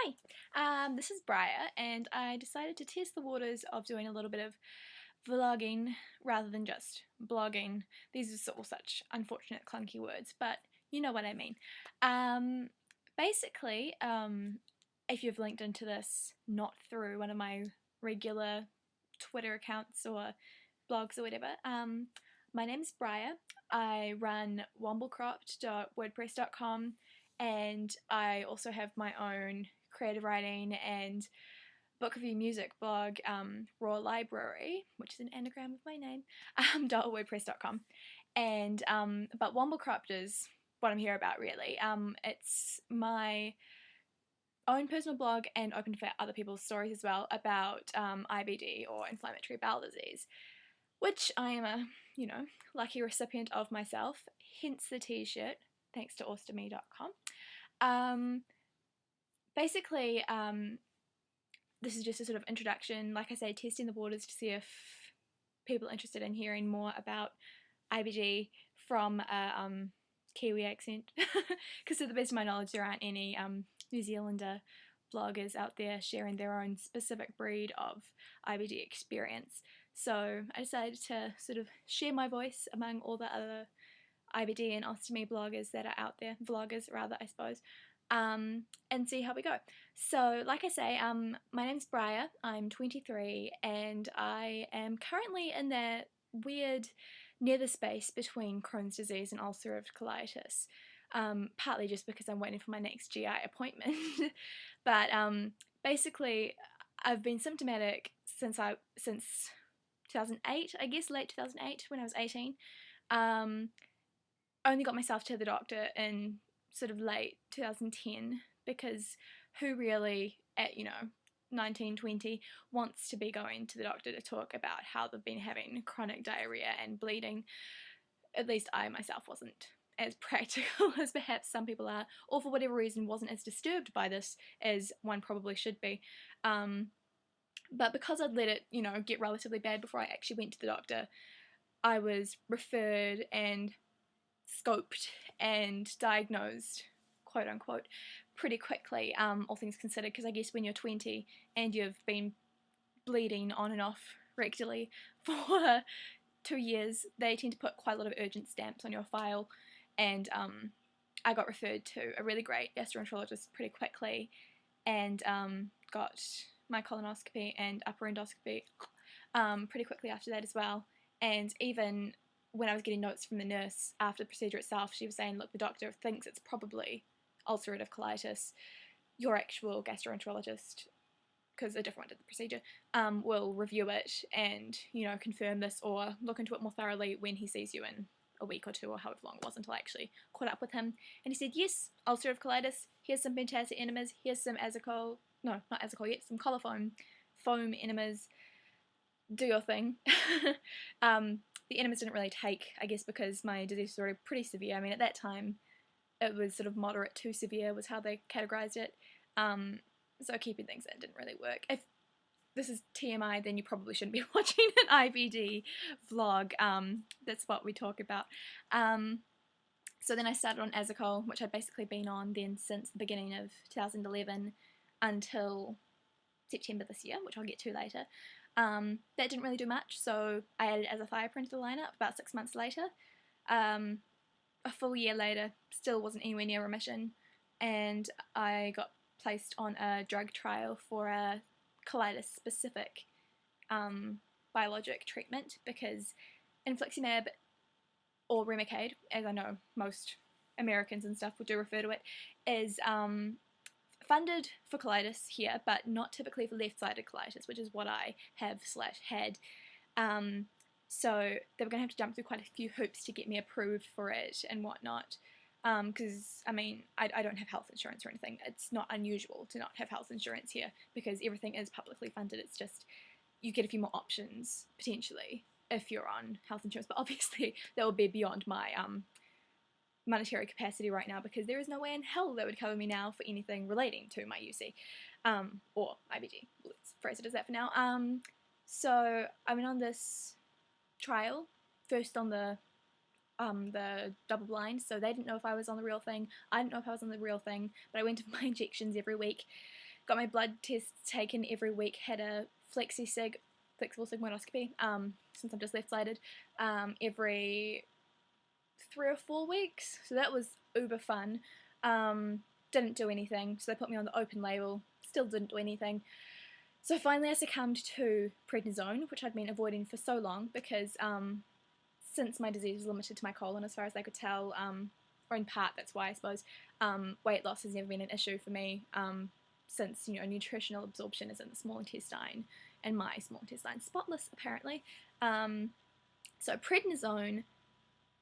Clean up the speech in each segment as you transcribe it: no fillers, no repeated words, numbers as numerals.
Hi, this is Briar, and I decided to test the waters of doing a little bit of vlogging rather than just blogging. These are all such unfortunate clunky words, but you know what I mean. Basically, if you've linked into this not through one of my regular Twitter accounts or blogs or whatever, my name's Briar. I run womblecropped.wordpress.com, and I also have my own creative writing and book review music blog, Raw Library, which is an anagram of my name, .wordpress.com. And but Womblecropped is what I'm here about, really. It's my own personal blog and open for other people's stories as well about IBD, or inflammatory bowel disease, which I am a, lucky recipient of myself, hence the t-shirt, thanks to ostomy.com. Basically, this is just a sort of introduction, like I say, testing the waters to see if people are interested in hearing more about IBD from a Kiwi accent, because to the best of my knowledge there aren't any New Zealander bloggers out there sharing their own specific breed of IBD experience. So I decided to sort of share my voice among all the other IBD and ostomy bloggers that are out there, vloggers rather, I suppose, and see how we go. So like I say, my name's Briar, I'm 23, and I am currently in that weird nether space between Crohn's disease and ulcerative colitis, partly just because I'm waiting for my next GI appointment. But basically I've been symptomatic since 2008, I guess, late 2008, when I was 18. Only got myself to the doctor in sort of late 2010, because who really at 19, 20 wants to be going to the doctor to talk about how they've been having chronic diarrhea and bleeding? At least I myself wasn't as practical as perhaps some people are, or for whatever reason wasn't as disturbed by this as one probably should be. But because I'd let it get relatively bad before I actually went to the doctor, I was referred and scoped and diagnosed, quote unquote, pretty quickly, all things considered, because I guess when you're 20 and you've been bleeding on and off rectally for 2 years, they tend to put quite a lot of urgent stamps on your file, and I got referred to a really great gastroenterologist pretty quickly, and got my colonoscopy and upper endoscopy pretty quickly after that as well. And even when I was getting notes from the nurse after the procedure itself, she was saying, look, the doctor thinks it's probably ulcerative colitis. Your actual gastroenterologist, because a different one did the procedure, will review it and, confirm this or look into it more thoroughly when he sees you in a week or two, or however long it was until I actually caught up with him. And he said, yes, ulcerative colitis, here's some fantastic enemas, here's some azicol, no, not azicol yet, some coliform foam enemas, do your thing. The enemas didn't really take, I guess, because my disease was already pretty severe. I mean, at that time, it was sort of moderate to severe was how they categorized it. So keeping things in didn't really work. If this is TMI, then you probably shouldn't be watching an IBD vlog. That's what we talk about. So then I started on azicol, which I'd basically been on then since the beginning of 2011 until September this year, which I'll get to later. That didn't really do much, so I added azathioprine to the lineup about 6 months later. A full year later, still wasn't anywhere near remission, and I got placed on a drug trial for a colitis-specific biologic treatment, because infliximab, or Remicade, as I know most Americans and stuff would do refer to it, is funded for colitis here, but not typically for left-sided colitis, which is what I have/had. So they were going to have to jump through quite a few hoops to get me approved for it and whatnot. Because, I mean, I don't have health insurance or anything. It's not unusual to not have health insurance here, because everything is publicly funded. It's just you get a few more options, potentially, if you're on health insurance. But obviously that would be beyond my monetary capacity right now, because there is no way in hell that would cover me now for anything relating to my UC, or IBD. Let's phrase it as that for now. So I went on this trial, first on the double blind, so they didn't know if I was on the real thing. I didn't know if I was on the real thing, but I went to my injections every week, got my blood tests taken every week, had a flexible sigmoidoscopy, since I'm just left-sided, every 3 or 4 weeks, so that was uber fun. Didn't do anything, so they put me on the open label, still didn't do anything. So finally I succumbed to prednisone, which I'd been avoiding for so long because since my disease was limited to my colon as far as they could tell, or in part that's why I suppose, weight loss has never been an issue for me, since, you know, nutritional absorption is in the small intestine, and my small intestine's spotless apparently. So prednisone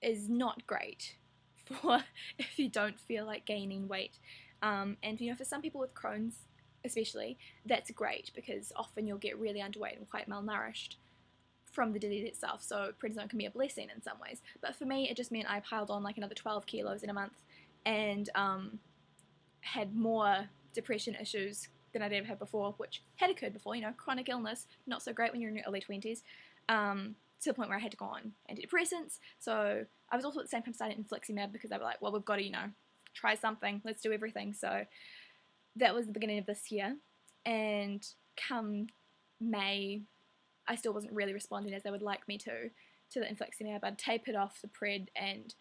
is not great for if you don't feel like gaining weight, and you know, for some people with Crohn's especially, that's great because often you'll get really underweight and quite malnourished from the disease itself, so prednisone can be a blessing in some ways. But for me, it just meant I piled on like another 12 kilos in a month, and had more depression issues than I'd ever had before, which had occurred before, you know, chronic illness, not so great when you're in your early 20s, to the point where I had to go on antidepressants. So I was also at the same time starting infliximab because they were like, well, we've got to, you know, try something, let's do everything. So that was the beginning of this year, and come May, I still wasn't really responding as they would like me to the infliximab. I'd tapered off the pred and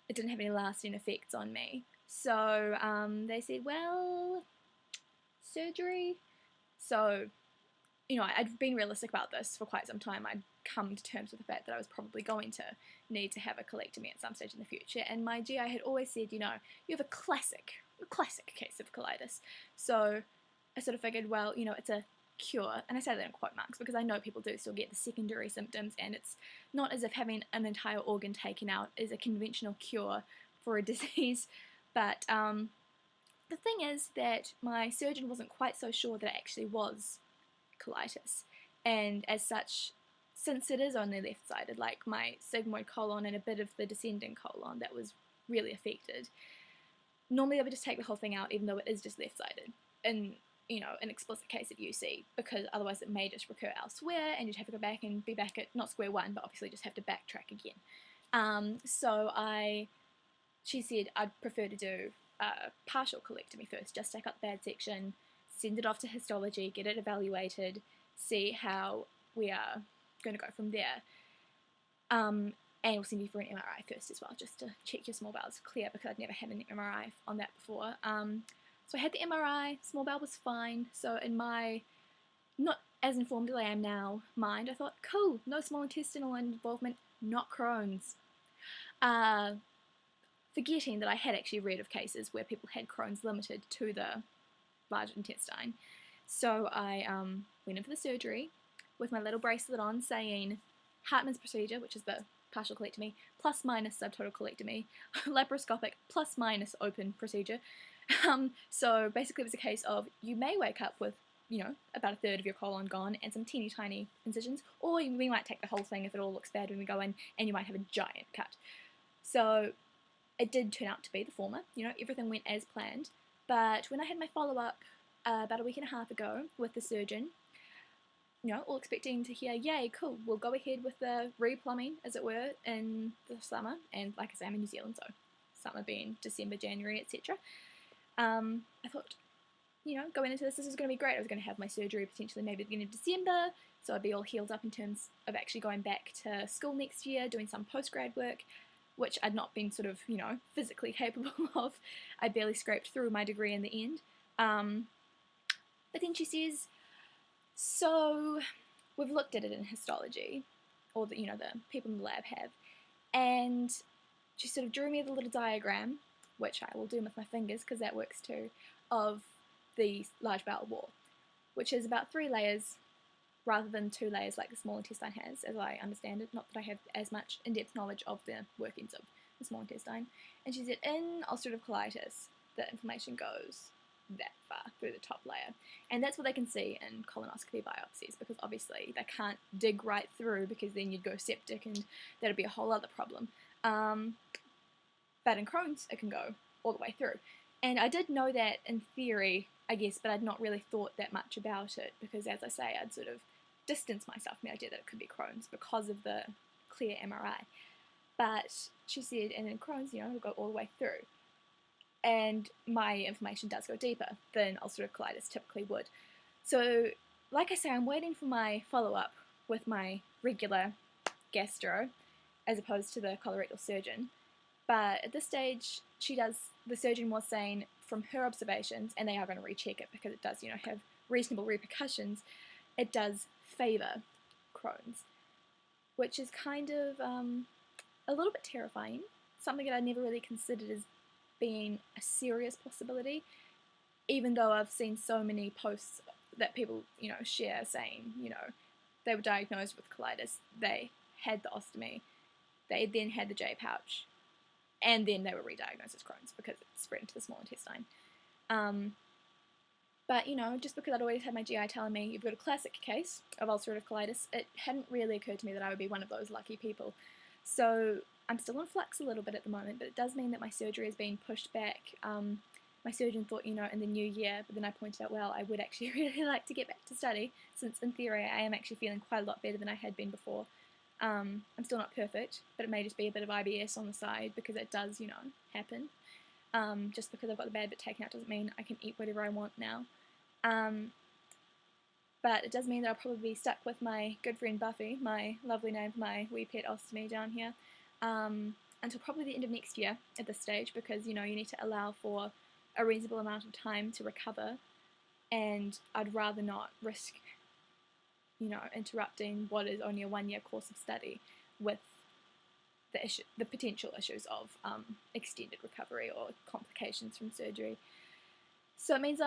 it didn't have any lasting effects on me. So they said, well, surgery. So, you know, I'd been realistic about this for quite some time. I'd come to terms with the fact that I was probably going to need to have a colectomy at some stage in the future, and my GI had always said, you know, you have a classic case of colitis. So I sort of figured, well, you know, it's a cure, and I say that in quote marks because I know people do still get the secondary symptoms, and it's not as if having an entire organ taken out is a conventional cure for a disease. But the thing is that my surgeon wasn't quite so sure that it actually was colitis, and as such, since it is only left-sided, like my sigmoid colon and a bit of the descending colon that was really affected, normally they would just take the whole thing out even though it is just left-sided, in, you know, an explicit case of UC, because otherwise it may just recur elsewhere and you'd have to go back and be back at not square one, but obviously just have to backtrack again. So she said I'd prefer to do a partial colectomy first, just take up the bad section, send it off to histology, get it evaluated, see how we are going to go from there. And we'll send you for an MRI first as well, just to check your small bowels clear, because I'd never had an MRI on that before. So I had the MRI, small bowel was fine, so in my not as informed as I am now mind, I thought, cool, no small intestinal involvement, not Crohn's. Forgetting that I had actually read of cases where people had Crohn's limited to the large intestine. So I went in for the surgery with my little bracelet on saying Hartmann's procedure, which is the partial colectomy, plus minus subtotal colectomy, laparoscopic plus minus open procedure. So basically it was a case of you may wake up with, you know, about a third of your colon gone and some teeny tiny incisions, or we might take the whole thing if it all looks bad when we go in, and you might have a giant cut. So it did turn out to be the former, you know, everything went as planned. But when I had my follow-up about a week and a half ago with the surgeon, you know, all expecting to hear, yay, cool, we'll go ahead with the replumbing, as it were, in the summer. And like I say, I'm in New Zealand, so summer being December, January, etc. I thought, you know, going into this is going to be great. I was going to have my surgery potentially maybe at the beginning of December, so I'd be all healed up in terms of actually going back to school next year, doing some post-grad work, which I'd not been sort of, you know, physically capable of. I barely scraped through my degree in the end. But then she says, so we've looked at it in histology, or the, you know, the people in the lab have, and she sort of drew me the little diagram, which I will do with my fingers because that works too, of the large bowel wall, which is about 3 layers rather than 2 layers like the small intestine has, as I understand it. Not that I have as much in-depth knowledge of the workings of the small intestine. And she said in ulcerative colitis, the inflammation goes that far through the top layer, and that's what they can see in colonoscopy biopsies, because obviously they can't dig right through, because then you'd go septic and that'd be a whole other problem. But in Crohn's it can go all the way through, and I did know that in theory, I guess, but I'd not really thought that much about it, because as I say, I'd sort of distanced myself from the idea that it could be Crohn's because of the clear MRI. But she said, and in Crohn's, you know, it'll go all the way through. and my inflammation does go deeper than ulcerative colitis typically would. So, like I say, I'm waiting for my follow-up with my regular gastro, as opposed to the colorectal surgeon. But at this stage, the surgeon was saying from her observations, and they are going to recheck it because it does, have reasonable repercussions, it does favour Crohn's, which is kind of a little bit terrifying, something that I never really considered as being a serious possibility, even though I've seen so many posts that people, share saying, they were diagnosed with colitis, they had the ostomy, they then had the J pouch, and then they were re-diagnosed as Crohn's because it spread into the small intestine. But, just because I'd always had my GI telling me you've got a classic case of ulcerative colitis, it hadn't really occurred to me that I would be one of those lucky people. So I'm still in flux a little bit at the moment, but it does mean that my surgery is being pushed back. My surgeon thought, in the new year, but then I pointed out, well, I would actually really like to get back to study, since in theory I am actually feeling quite a lot better than I had been before. I'm still not perfect, but it may just be a bit of IBS on the side, because it does, happen. Just because I've got the bad bit taken out doesn't mean I can eat whatever I want now. But it does mean that I'll probably be stuck with my good friend Buffy, my lovely name for my wee pet ostomy down here, until probably the end of next year at this stage, because, you need to allow for a reasonable amount of time to recover, and I'd rather not risk, interrupting what is only a 1-year course of study with the potential issues of extended recovery or complications from surgery. So it means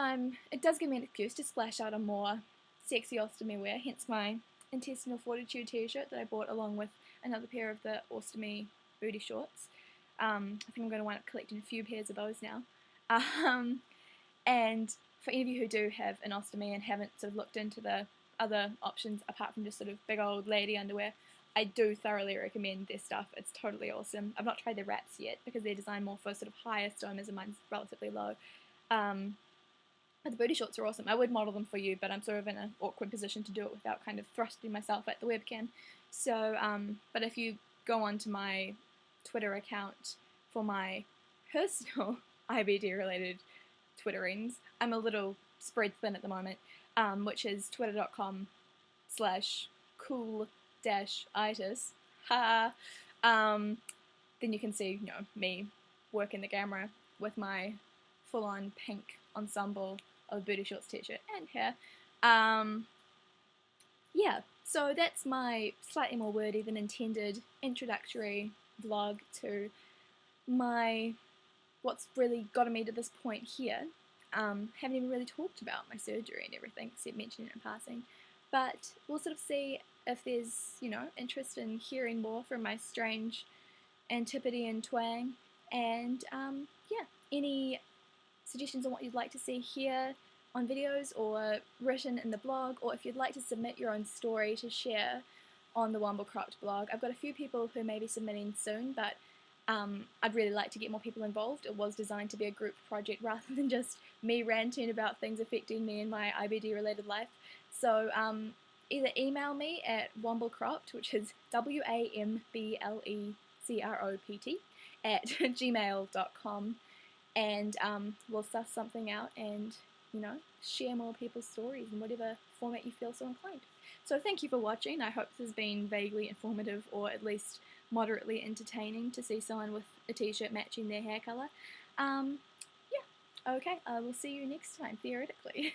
it does give me an excuse to splash out on more sexy ostomy wear, hence my intestinal fortitude t-shirt that I bought along with another pair of the ostomy booty shorts. I think I'm going to wind up collecting a few pairs of those now. And for any of you who do have an ostomy and haven't sort of looked into the other options apart from just sort of big old lady underwear, I do thoroughly recommend their stuff. It's totally awesome. I've not tried their wraps yet because they're designed more for sort of higher stomas and mine's relatively low. But the booty shorts are awesome. I would model them for you, but I'm sort of in an awkward position to do it without kind of thrusting myself at the webcam. So, but if you go onto my Twitter account for my personal IBD related Twitterings, I'm a little spread thin at the moment, which is twitter.com/cool-itis. Then you can see, me working the camera with my full-on pink ensemble of booty shorts t-shirt and hair. Yeah, so that's my slightly more wordy than intended introductory vlog to what's really gotten me to this point here. Haven't even really talked about my surgery and everything, except mentioning it in passing. But we'll sort of see if there's, interest in hearing more from my strange antipathy and twang. And, yeah, any suggestions on what you'd like to see here on videos or written in the blog, or if you'd like to submit your own story to share on the Wonderful Cropped blog. I've got a few people who may be submitting soon, but I'd really like to get more people involved. It was designed to be a group project rather than just me ranting about things affecting me in my IBD related life. So either email me at wamblecropped, which is WAMBLECROPT @gmail.com, and we'll suss something out and, share more people's stories in whatever format you feel so inclined. So thank you for watching. I hope this has been vaguely informative, or at least moderately entertaining to see someone with a t-shirt matching their hair colour. Yeah, okay, I will see you next time, theoretically.